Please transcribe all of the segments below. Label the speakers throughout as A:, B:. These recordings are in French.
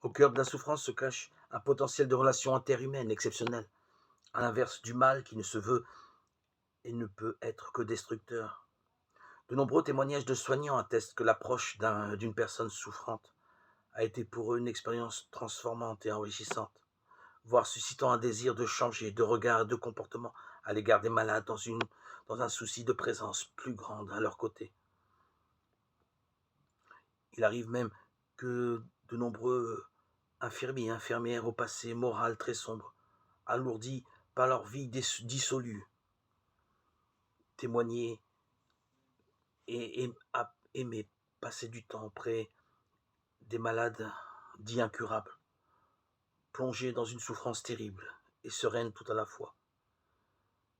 A: Au cœur de la souffrance se cache un potentiel de relation interhumaine exceptionnel, à l'inverse du mal qui ne se veut et ne peut être que destructeur. De nombreux témoignages de soignants attestent que l'approche d'une personne souffrante a été pour eux une expérience transformante et enrichissante, voire suscitant un désir de changer de regard et de comportement à l'égard des malades dans un souci de présence plus grande à leur côté. Il arrive même que de nombreux infirmiers et infirmières au passé moral très sombre, alourdis par leur vie dissolue, témoigner et aimer passer du temps auprès des malades dits incurables, plongés dans une souffrance terrible et sereine tout à la fois.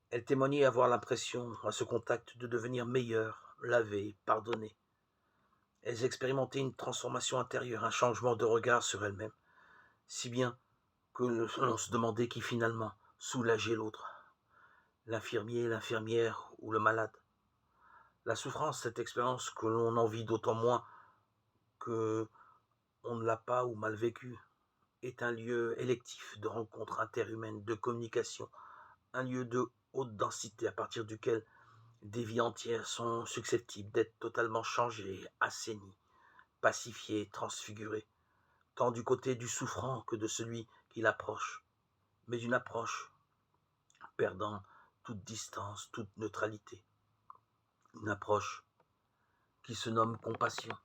A: Elle témoignait avoir l'impression, à ce contact, de devenir meilleure, lavée, pardonnée. Elles expérimentaient une transformation intérieure, un changement de regard sur elles-mêmes, si bien que l'on se demandait qui finalement soulageait l'autre, l'infirmier, l'infirmière ou le malade. La souffrance, cette expérience que l'on en vit d'autant moins que on ne l'a pas ou mal vécue, est un lieu électif de rencontres interhumaines, de communication, un lieu de haute densité à partir duquel des vies entières sont susceptibles d'être totalement changées, assainies, pacifiées, transfigurées, tant du côté du souffrant que de celui qui l'approche, mais une approche perdant toute distance, toute neutralité, une approche qui se nomme compassion.